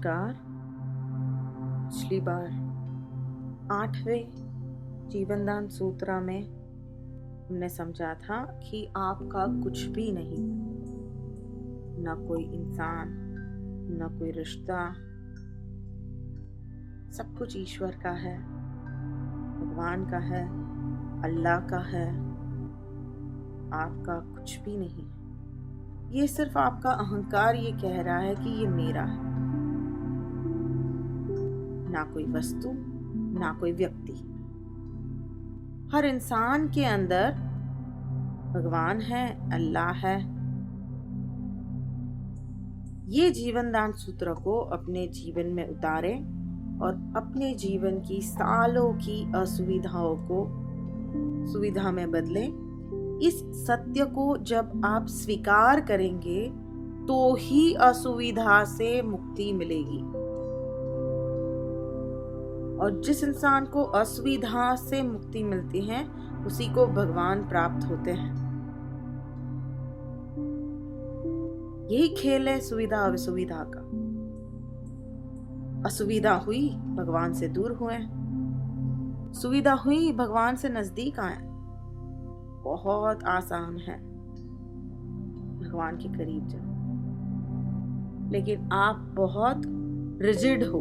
नमस्कार। पिछली बार 8वें जीवनदान सूत्र में हमने समझा था कि आपका कुछ भी नहीं, न कोई इंसान, न कोई रिश्ता, सब कुछ ईश्वर का है, भगवान का है, अल्लाह का है। आपका कुछ भी नहीं। ये सिर्फ आपका अहंकार ये कह रहा है कि ये मेरा है। ना कोई वस्तु, ना कोई व्यक्ति। हर इंसान के अंदर भगवान है, अल्लाह है। ये जीवनदान सूत्र को अपने जीवन में उतारें और अपने जीवन की सालों की असुविधाओं को सुविधा में बदलें। इस सत्य को जब आप स्वीकार करेंगे तो ही असुविधा से मुक्ति मिलेगी। और जिस इंसान को असुविधा से मुक्ति मिलती है उसी को भगवान प्राप्त होते हैं। यही खेल है सुविधा असुविधा का। असुविधा हुई भगवान से दूर हुए, सुविधा हुई भगवान से नजदीक आए। बहुत आसान है भगवान के करीब जाना, लेकिन आप बहुत रिजिड हो,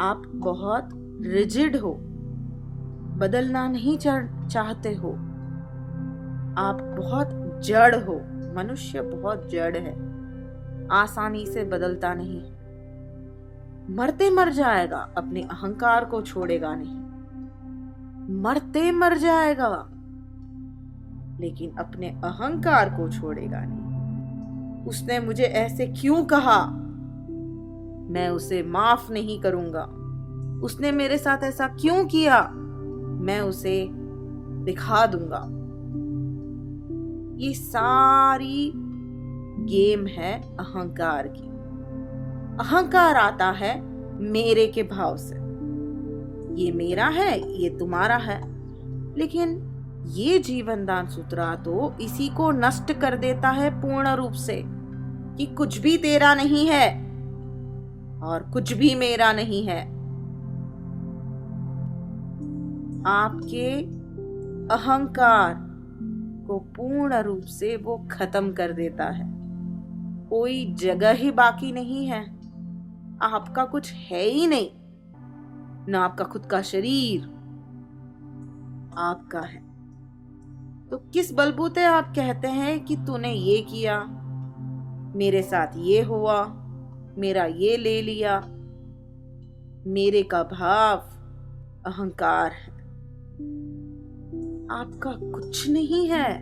आप बहुत रिजिड हो, बदलना नहीं चाहते हो। आप बहुत जड़ हो। मनुष्य बहुत जड़ है, आसानी से बदलता नहीं। मरते मर जाएगा, अपने अहंकार को छोड़ेगा नहीं। मरते मर जाएगा, लेकिन अपने अहंकार को छोड़ेगा नहीं। उसने मुझे ऐसे क्यों कहा, मैं उसे माफ नहीं करूंगा। उसने मेरे साथ ऐसा क्यों किया, मैं उसे दिखा दूंगा। ये सारी गेम है अहंकार की। अहंकार आता है मेरे के भाव से। ये मेरा है, ये तुम्हारा है। लेकिन ये जीवनदान सूत्र तो इसी को नष्ट कर देता है पूर्ण रूप से, कि कुछ भी तेरा नहीं है और कुछ भी मेरा नहीं है। आपके अहंकार को पूर्ण रूप से वो खत्म कर देता है। कोई जगह ही बाकी नहीं है। आपका कुछ है ही नहीं, ना आपका खुद का शरीर आपका है। तो किस बलबूते आप कहते हैं कि तूने ये किया, मेरे साथ ये हुआ, मेरा ये ले लिया। मेरे का भाव अहंकार है। आपका कुछ नहीं है।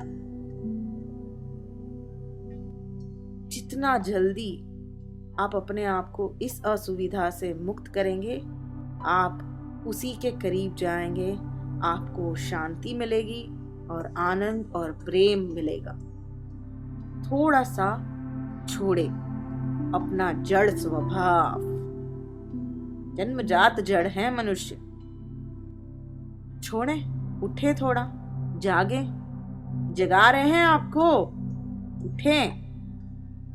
जितना जल्दी आप अपने आप को इस असुविधा से मुक्त करेंगे, आप उसी के करीब जाएंगे। आपको शांति मिलेगी और आनंद और प्रेम मिलेगा। थोड़ा सा छोड़े अपना जड़ स्वभाव। जन्मजात जड़ है मनुष्य। छोड़े, उठे, थोड़ा जागे। जगा रहे हैं आपको, उठें।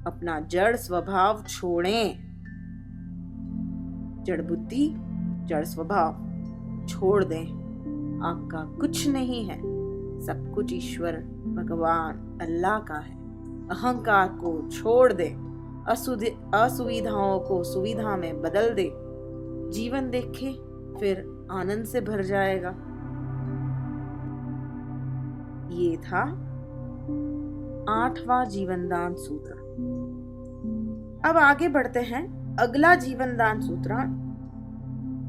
अपना जड़ स्वभाव छोड़ें। जड़ बुद्धि, जड़ स्वभाव छोड़ दें। आपका कुछ नहीं है, सब कुछ ईश्वर भगवान अल्लाह का है। अहंकार को छोड़ दे, असुविधाओं को सुविधा में बदल दे। जीवन देखे फिर आनंद से भर जाएगा। ये था 8वां जीवनदान सूत्र। अब आगे बढ़ते हैं। अगला जीवनदान सूत्र,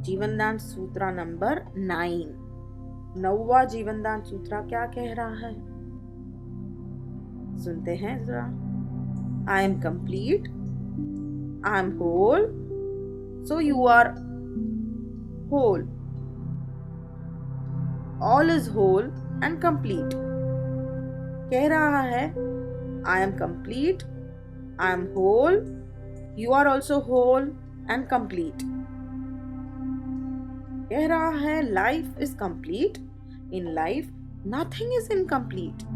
जीवनदान सूत्र नंबर 9। 9वां जीवनदान सूत्र क्या कह रहा है, सुनते हैं जरा। I am complete, I am whole, so you are whole. All is whole and complete. कह रहा है I am complete, I am whole, you are also whole and complete. कह रहा है life is complete. In life, nothing is incomplete.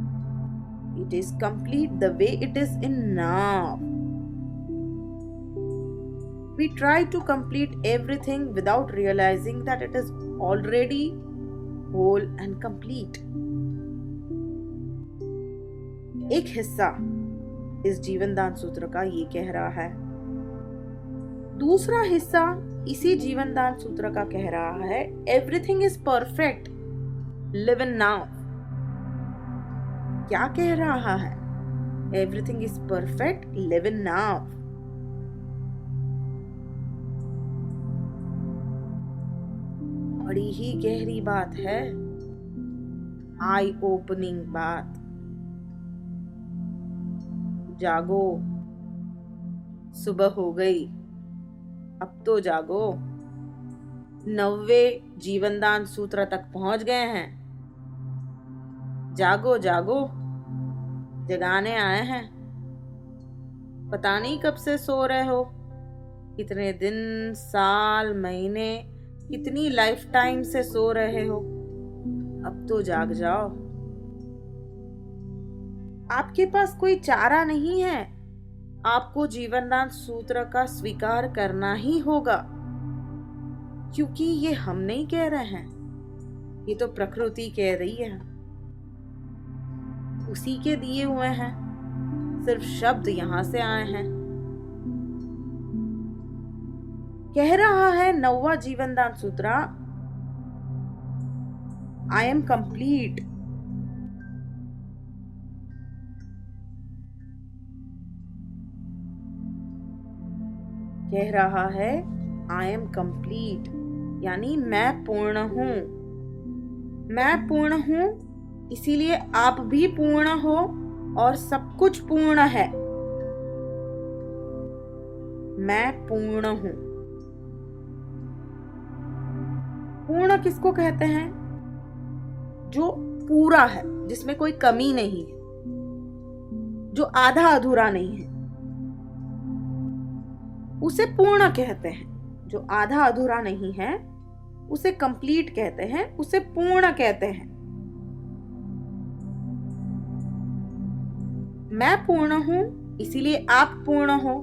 It is complete the way it is in now. We try to complete everything without realizing that it is already whole and complete. एक हिस्सा इस जीवन दान सूत्र का ये कह रहा है, दूसरा हिस्सा इसी जीवन दान सूत्र का कह रहा है, everything is perfect, live in now. क्या कह रहा है? Everything is perfect, live in now. बड़ी ही गहरी बात है, आई ओपनिंग बात। जागो, सुबह हो गई, अब तो जागो। 90 जीवनदान सूत्र तक पहुंच गए हैं। जागो जागो, जगाने आए हैं। पता नहीं कब से सो रहे हो, कितने दिन, साल, महीने, कितनी लाइफ टाइम से सो रहे हो। अब तो जाग जाओ। आपके पास कोई चारा नहीं है, आपको जीवनदान सूत्र का स्वीकार करना ही होगा, क्योंकि ये हम नहीं कह रहे हैं, ये तो प्रकृति कह रही है, उसी के दिए हुए हैं, सिर्फ शब्द यहां से आए हैं। कह रहा है 9वां जीवनदान सूत्र, आई एम कंप्लीट। कह रहा है आई एम कंप्लीट, यानी मैं पूर्ण हूं। मैं पूर्ण हूं, इसीलिए आप भी पूर्ण हो और सब कुछ पूर्ण है। मैं पूर्ण हूं। पूर्ण किसको कहते हैं? जो पूरा है, जिसमें कोई कमी नहीं है, जो आधा अधूरा नहीं है, उसे पूर्ण कहते हैं। जो आधा अधूरा नहीं है उसे कंप्लीट कहते हैं, उसे पूर्ण कहते हैं। मैं पूर्ण हूं, इसीलिए आप पूर्ण हो।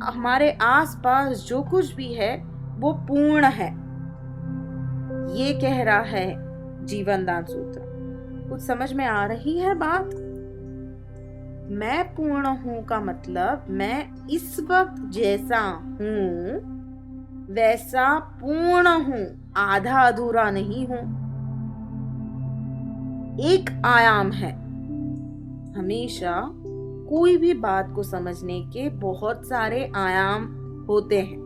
हमारे आसपास जो कुछ भी है वो पूर्ण है, ये कह रहा है जीवनदान सूत्र। कुछ समझ में आ रही है बात? मैं पूर्ण हूं का मतलब मैं इस वक्त जैसा हूं वैसा पूर्ण हूं, आधा अधूरा नहीं हूं। एक आयाम है। हमेशा कोई भी बात को समझने के बहुत सारे आयाम होते हैं।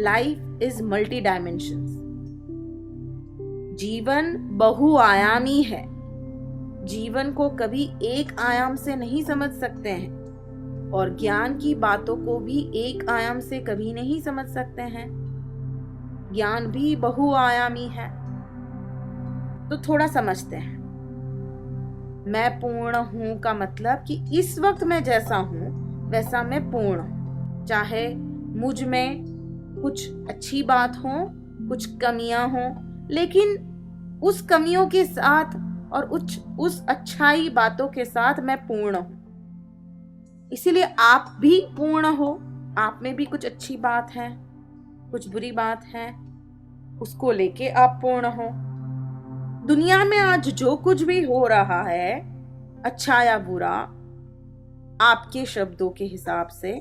Life is multi dimensions. जीवन बहुआयामी है। जीवन को कभी एक आयाम से नहीं समझ सकते हैं और ज्ञान की बातों को भी एक आयाम से कभी नहीं समझ सकते हैं। ज्ञान भी बहुआयामी है। तो थोड़ा समझते हैं। मैं पूर्ण हूं का मतलब कि इस वक्त मैं जैसा हूं वैसा मैं पूर्ण हूं। चाहे मुझ में कुछ अच्छी बात हो, कुछ कमियां हो, लेकिन उस कमियों के साथ और उस अच्छाई बातों के साथ मैं पूर्ण हूं। इसीलिए आप भी पूर्ण हो। आप में भी कुछ अच्छी बात है, कुछ बुरी बात है, उसको लेके आप पूर्ण हो। दुनिया में आज जो कुछ भी हो रहा है, अच्छा या बुरा, आपके शब्दों के हिसाब से,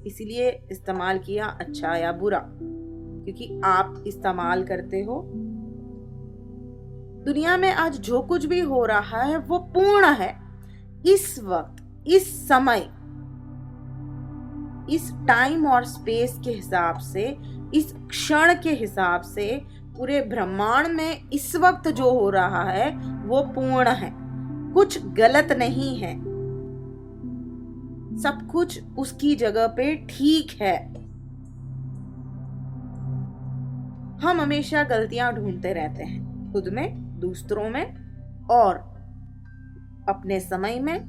इसीलिए इस्तेमाल किया अच्छा या बुरा, क्योंकि आप इस्तेमाल करते हो। दुनिया में आज जो कुछ भी हो रहा है वो पूर्ण है। इस वक्त, इस समय, इस टाइम और स्पेस के हिसाब से, इस क्षण के हिसाब से, पूरे ब्रह्मांड में इस वक्त जो हो रहा है वो पूर्ण है। कुछ गलत नहीं है, सब कुछ उसकी जगह पे ठीक है। हम हमेशा गलतियां ढूंढते रहते हैं, खुद में, दूसरों में और अपने समय में,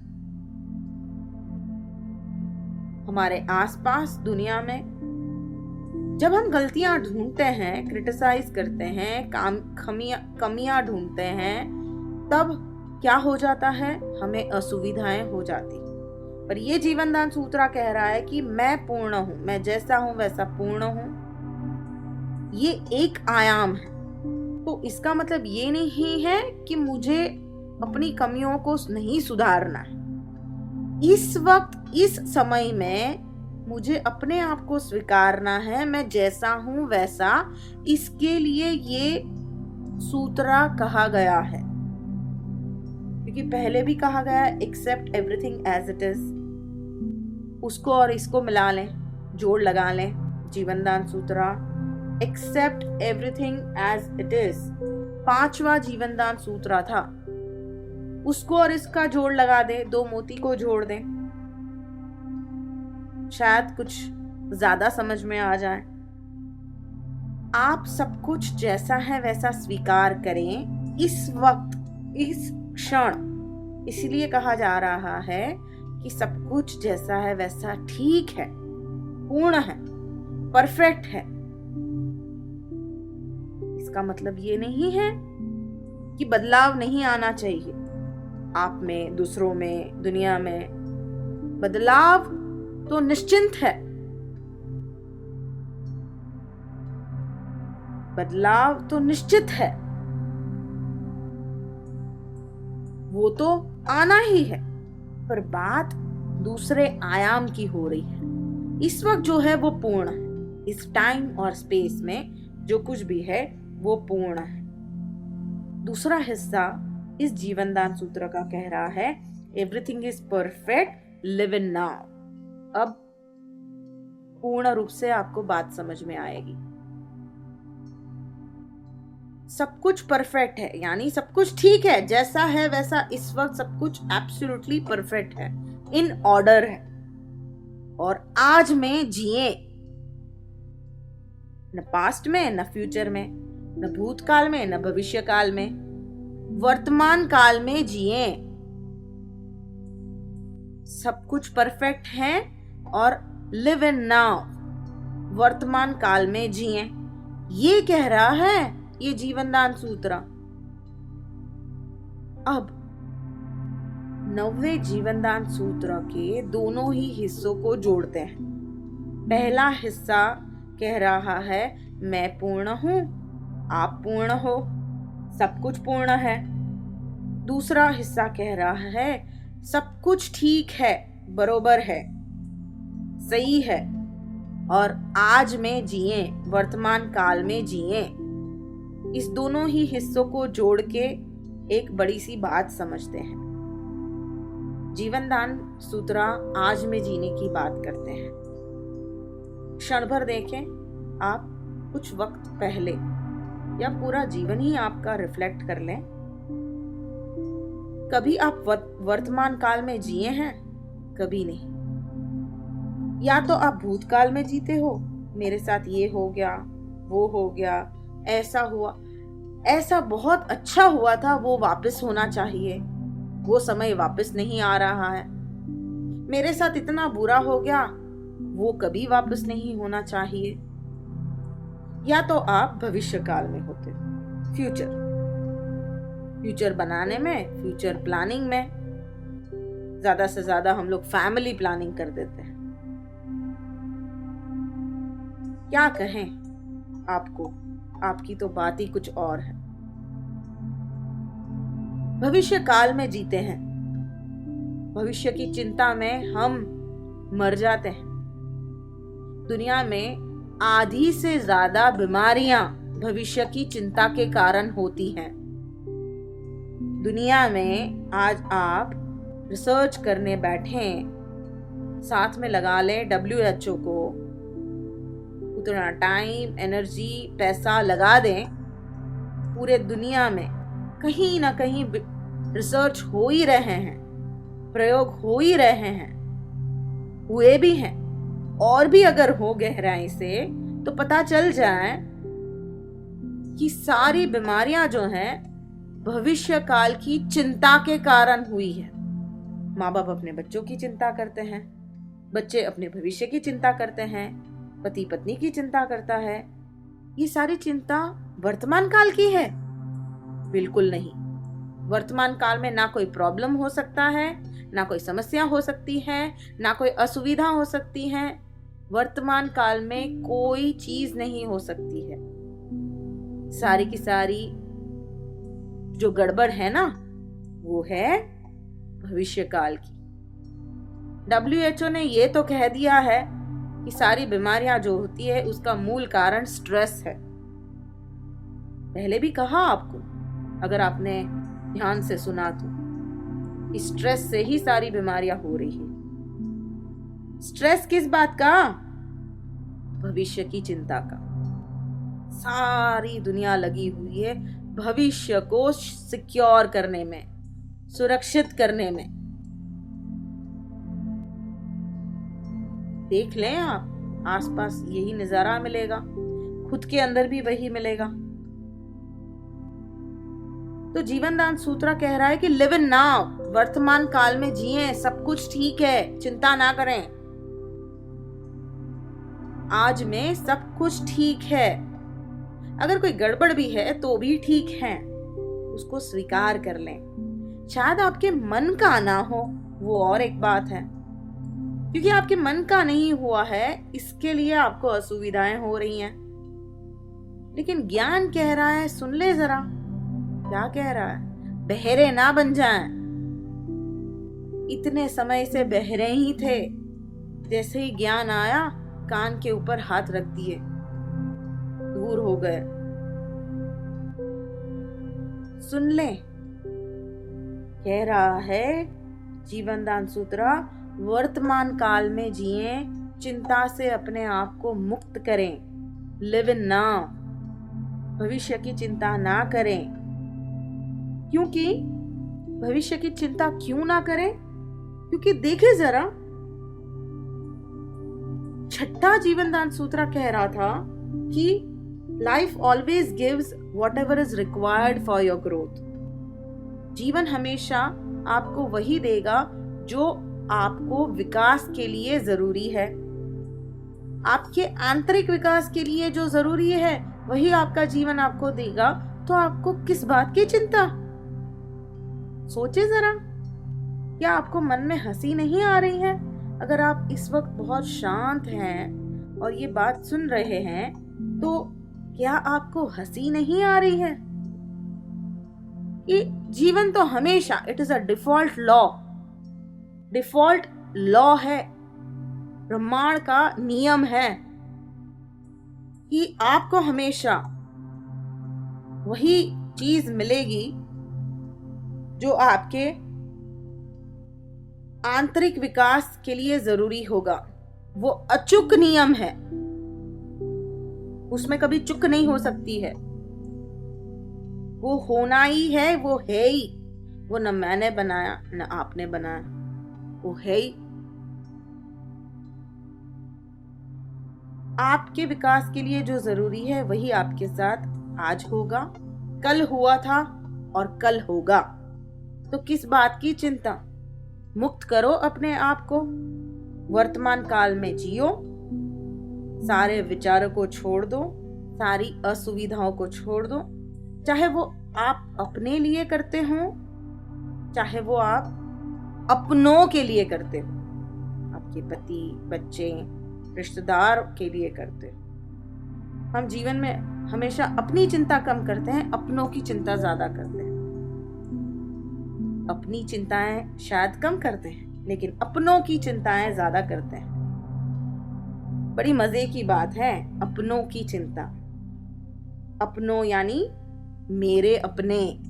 हमारे आसपास दुनिया में। जब हम गलतियां ढूंढते हैं, क्रिटिसाइज करते हैं, कमियां ढूंढते हैं, तब क्या हो जाता है? हमें असुविधाएं हो जाती। पर ये जीवन दान सूत्र कह रहा है कि मैं पूर्ण हूं, मैं जैसा हूं वैसा पूर्ण हूं। ये एक आयाम है। तो इसका मतलब ये नहीं है कि मुझे अपनी कमियों को नहीं सुधारना है। इस वक्त, इस समय में मुझे अपने आप को स्वीकारना है, मैं जैसा हूं वैसा। इसके लिए ये सूत्रा कहा गया है, क्योंकि पहले भी कहा गया है except everything as it is. उसको और इसको मिला लें, जोड़ लगा लें, जीवन दान सूत्रा accept everything as it is 5वां जीवन दान सूत्रा था। उसको और इसका जोड़ लगा दें, 2 मोती को जोड़ दें, शायद कुछ ज्यादा समझ में आ जाए। आप सब कुछ जैसा है वैसा स्वीकार करें इस वक्त, इस क्षण। इसलिए कहा जा रहा है कि सब कुछ जैसा है वैसा ठीक है, पूर्ण है, परफेक्ट है। इसका मतलब ये नहीं है कि बदलाव नहीं आना चाहिए आप में, दूसरों में, दुनिया में। बदलाव तो निश्चिंत है, बदलाव तो निश्चित है, वो तो आना ही है। पर बात दूसरे आयाम की हो रही है। इस वक्त जो है वो पूर्ण है, इस टाइम और स्पेस में जो कुछ भी है वो पूर्ण है। दूसरा हिस्सा इस जीवन दान सूत्र का कह रहा है everything is perfect, live in now. अब पूर्ण रूप से आपको बात समझ में आएगी। सब कुछ परफेक्ट है, यानी सब कुछ ठीक है, जैसा है वैसा इस वक्त सब कुछ एब्सोल्युटली परफेक्ट है, इन ऑर्डर है। और आज में जिए, न पास्ट में, न फ्यूचर में, न भूतकाल में, न भविष्य काल में, वर्तमान काल में जिए। सब कुछ परफेक्ट है और लिव इन नाउ, वर्तमान काल में जिए। ये कह रहा है ये जीवन दान सूत्र। अब 9वें जीवन दान सूत्र के दोनों ही हिस्सों को जोड़ते हैं। पहला हिस्सा कह रहा है मैं पूर्ण हूं, आप पूर्ण हो, सब कुछ पूर्ण है। दूसरा हिस्सा कह रहा है सब कुछ ठीक है, बरोबर है, सही है, और आज में जिए, वर्तमान काल में जिए। इस दोनों ही हिस्सों को जोड़ के एक बड़ी सी बात समझते हैं। जीवन दान सूत्रा आज में जीने की बात करते हैं। क्षण भर देखें आप, कुछ वक्त पहले या पूरा जीवन ही आपका रिफ्लेक्ट कर लें। कभी आप वर्तमान काल में जिए हैं? कभी नहीं। या तो आप भूतकाल में जीते हो, मेरे साथ ये हो गया, वो हो गया, ऐसा हुआ, ऐसा बहुत अच्छा हुआ था, वो वापस होना चाहिए, वो समय वापस नहीं आ रहा है। मेरे साथ इतना बुरा हो गया, वो कभी वापस नहीं होना चाहिए। या तो आप भविष्य काल में होते, फ्यूचर बनाने में, फ्यूचर प्लानिंग में। ज्यादा से ज्यादा हम लोग फैमिली प्लानिंग कर देते हैं। क्या कहें आपको, आपकी तो बात ही कुछ और है। भविष्य काल में जीते हैं, भविष्य की चिंता में हम मर जाते हैं। दुनिया में आधी से ज्यादा बीमारियां भविष्य की चिंता के कारण होती हैं। दुनिया में आज आप रिसर्च करने बैठे, साथ में लगा लें WHO को, उतना टाइम, एनर्जी, पैसा लगा दें, पूरे दुनिया में कहीं ना कहीं रिसर्च हो ही रहे हैं, प्रयोग हो ही रहे हैं, हुए भी हैं, और भी अगर हो गहराई से तो पता चल जाए कि सारी बीमारियां जो हैं भविष्य काल की चिंता के कारण हुई है। माँ बाप अपने बच्चों की चिंता करते हैं, बच्चे अपने भविष्य की चिंता करते हैं, पति पत्नी की चिंता करता है। ये सारी चिंता वर्तमान काल की है? बिल्कुल नहीं। वर्तमान काल में ना कोई प्रॉब्लम हो सकता है, ना कोई समस्या हो सकती है, ना कोई असुविधा हो सकती है। वर्तमान काल में कोई चीज नहीं हो सकती है। सारी की सारी जो गड़बड़ है ना, वो है भविष्य काल की। WHO ने ये तो कह दिया है कि सारी बीमारियां जो होती है उसका मूल कारण स्ट्रेस है। पहले भी कहा आपको, अगर आपने ध्यान से सुना तो, कि स्ट्रेस से ही सारी बीमारियां हो रही है। स्ट्रेस किस बात का? भविष्य की चिंता का। सारी दुनिया लगी हुई है भविष्य को सिक्योर करने में, सुरक्षित करने में। देख लें आप, आसपास यही नजारा मिलेगा, खुद के अंदर भी वही मिलेगा। तो जीवन दान सूत्र कह रहा है कि लिव इन नाउ, वर्तमान काल में जिए, सब कुछ ठीक है, चिंता ना करें। आज में सब कुछ ठीक है। अगर कोई गड़बड़ भी है तो भी ठीक है, उसको स्वीकार कर लें। शायद आपके मन का ना हो, वो और एक बात है, क्योंकि आपके मन का नहीं हुआ है, इसके लिए आपको असुविधाएं हो रही हैं। लेकिन ज्ञान कह रहा है, सुन ले जरा, क्या कह रहा है? बहरे ना बन जाएं। इतने समय से बहरे ही थे, जैसे ही ज्ञान आया कान के ऊपर हाथ रख दिए, दूर हो गए। सुन ले, कह रहा है जीवन दान सूत्र, वर्तमान काल में जिए, चिंता से अपने आप को मुक्त करें। लिव इन नाउ, भविष्य की चिंता ना करें। क्योंकि भविष्य की चिंता क्यों ना करें? क्योंकि देखे जरा, छठा जीवन दान सूत्र कह रहा था कि life always gives whatever is required for your growth. जीवन हमेशा आपको वही देगा जो आपको विकास के लिए जरूरी है। आपके आंतरिक विकास के लिए जो जरूरी है वही आपका जीवन आपको देगा। तो आपको किस बात की चिंता? सोचे जरा, क्या आपको मन में हंसी नहीं आ रही है? अगर आप इस वक्त बहुत शांत हैं और ये बात सुन रहे हैं, तो क्या आपको हंसी नहीं आ रही है? कि जीवन तो हमेशा, it is a default law, default law है, ब्रह्मांड का नियम है कि आपको हमेशा वही चीज मिलेगी जो आपके आंतरिक विकास के लिए जरूरी होगा। वो अचूक नियम है, उसमें कभी चूक नहीं हो सकती है। वो होना ही है, वो है ही। वो न मैंने बनाया न आपने बनाया, वो है ही। आपके विकास के लिए जो जरूरी है वही आपके साथ आज होगा, कल हुआ था और कल होगा। तो किस बात की चिंता? मुक्त करो अपने आप को, वर्तमान काल में जियो, सारे विचारों को छोड़ दो, सारी असुविधाओं को छोड़ दो। चाहे वो आप अपने लिए करते हो, चाहे वो आप अपनों के लिए करते हो, आपके पति, बच्चे, रिश्तेदार के लिए करते हो। हम जीवन में हमेशा अपनी चिंता कम करते हैं, अपनों की चिंता ज्यादा करते हैं। अपनी चिंताएं शायद कम करते हैं, लेकिन अपनों की चिंताएं ज्यादा करते हैं। बड़ी मजे की बात है अपनों की चिंता। अपनों यानी मेरे अपने।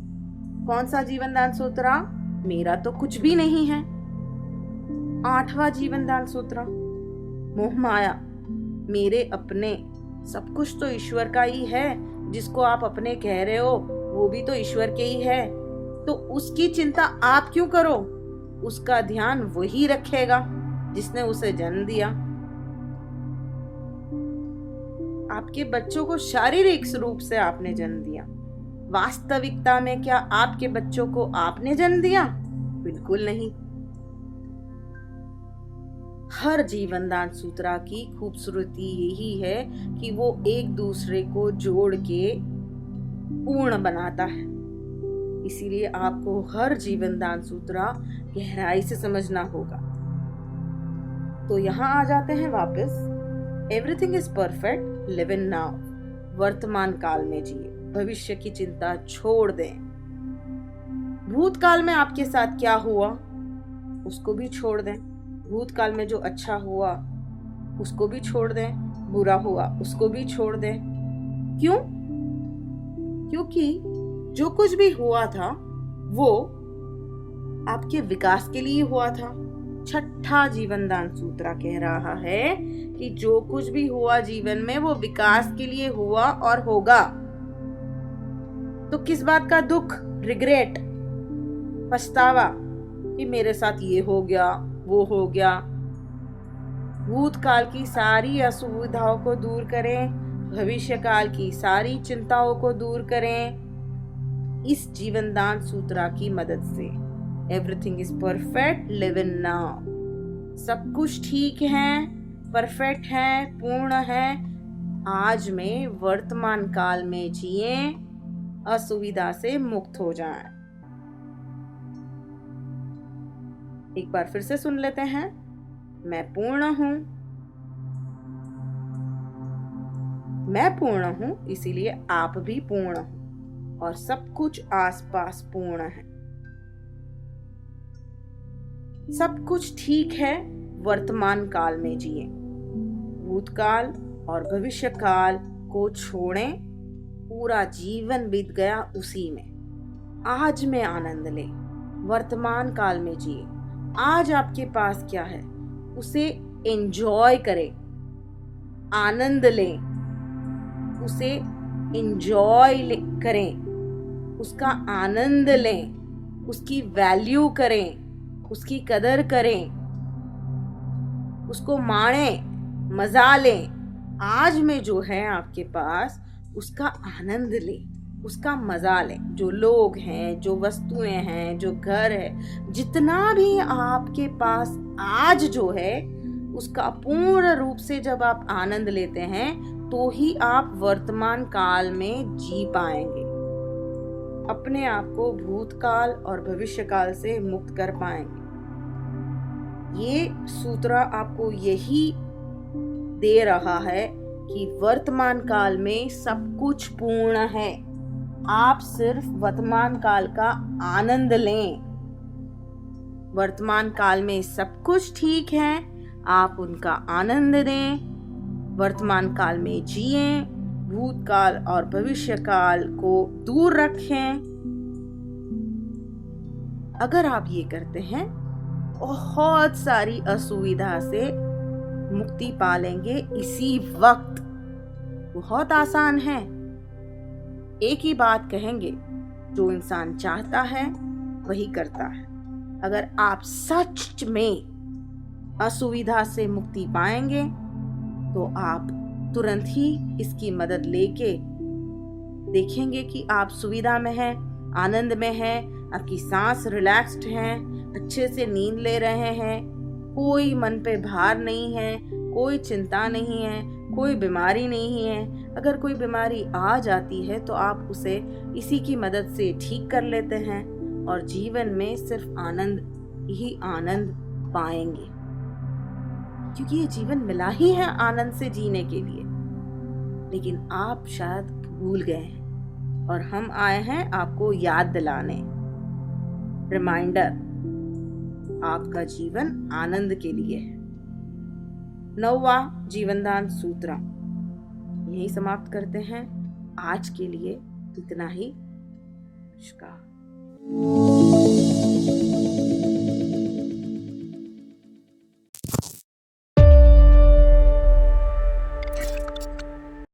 कौन सा जीवन दान सूत्र? मेरा तो कुछ भी नहीं है। 8वां जीवन दान सूत्र, मोह माया, मेरे अपने। सब कुछ तो ईश्वर का ही है। जिसको आप अपने कह रहे हो वो भी तो ईश्वर के ही है। तो उसकी चिंता आप क्यों करो? उसका ध्यान वही रखेगा जिसने उसे जन्म दिया। आपके बच्चों को शारीरिक रूप से आपने जन्म दिया, वास्तविकता में क्या आपके बच्चों को आपने जन्म दिया? बिल्कुल नहीं। हर जीवन दान सूत्रा की खूबसूरती यही है कि वो एक दूसरे को जोड़ के पूर्ण बनाता है। इसीलिए आपको हर जीवन दान सूत्र गहराई से समझना होगा। तो यहाँ आ जाते हैं वापस। Everything is perfect, live in now. वर्तमान काल में जिए, भविष्य की चिंता छोड़ दें। भूतकाल में आपके साथ क्या हुआ उसको भी छोड़ दें। भूतकाल में जो अच्छा हुआ उसको भी छोड़ दें, बुरा हुआ उसको भी छोड़ दें। क्यों? क्योंकि जो कुछ भी हुआ था वो आपके विकास के लिए हुआ था। छठा जीवन दान सूत्र कह रहा है कि जो कुछ भी हुआ जीवन में वो विकास के लिए हुआ और होगा। तो किस बात का दुख, रिग्रेट, पछतावा कि मेरे साथ ये हो गया वो हो गया। भूतकाल की सारी असुविधाओं को दूर करें, भविष्य काल की सारी चिंताओं को दूर करें इस जीवन दान सूत्र की मदद से। Everything is perfect, live in now. सब कुछ ठीक है, परफेक्ट है, पूर्ण है। आज में वर्तमान काल में जिए, असुविधा से मुक्त हो जाएं। एक बार फिर से सुन लेते हैं। मैं पूर्ण हूं, मैं पूर्ण हूं, इसीलिए आप भी पूर्ण हो और सब कुछ आसपास पूर्ण है। सब कुछ ठीक है, वर्तमान काल में जिए। भूतकाल और भविष्य काल को छोड़ें, पूरा जीवन बीत गया उसी में। आज में आनंद लें, वर्तमान काल में जिए। आज आपके पास क्या है उसे एंजॉय करें, आनंद लें, उसे एंजॉय करें, उसका आनंद लें, उसकी वैल्यू करें, उसकी कदर करें, उसको माणें, मजा लें। आज में जो है आपके पास उसका आनंद लें, उसका मजा लें। जो लोग हैं, जो वस्तुएं हैं, जो घर है, जितना भी आपके पास आज जो है उसका पूर्ण रूप से जब आप आनंद लेते हैं तो ही आप वर्तमान काल में जी पाएंगे। अपने आप को भूतकाल और भविष्य काल से मुक्त कर पाएंगे। ये सूत्र आपको यही दे रहा है कि वर्तमान काल में सब कुछ पूर्ण है। आप सिर्फ वर्तमान काल का आनंद लें। वर्तमान काल में सब कुछ ठीक है, आप उनका आनंद लें, वर्तमान काल में जिएं, भूतकाल और भविष्य काल को दूर रखें। अगर आप ये करते हैं बहुत सारी असुविधा से मुक्ति पा लेंगे इसी वक्त। बहुत आसान है। एक ही बात कहेंगे, जो इंसान चाहता है वही करता है। अगर आप सच में असुविधा से मुक्ति पाएंगे तो आप तुरंत ही इसकी मदद लेके देखेंगे कि आप सुविधा में हैं, आनंद में हैं, आपकी सांस रिलैक्स्ड है, अच्छे से नींद ले रहे हैं, कोई मन पे भार नहीं है, कोई चिंता नहीं है, कोई बीमारी नहीं है। अगर कोई बीमारी आ जाती है तो आप उसे इसी की मदद से ठीक कर लेते हैं और जीवन में सिर्फ आनंद ही आनंद पाएंगे, क्योंकि ये जीवन मिला ही है आनंद से जीने के लिए। लेकिन आप शायद भूल गए हैं और हम आए हैं आपको याद दिलाने। रिमाइंडर, आपका जीवन आनंद के लिए है। 9वां जीवनदान सूत्र यही समाप्त करते हैं। आज के लिए इतना ही। नमस्कार।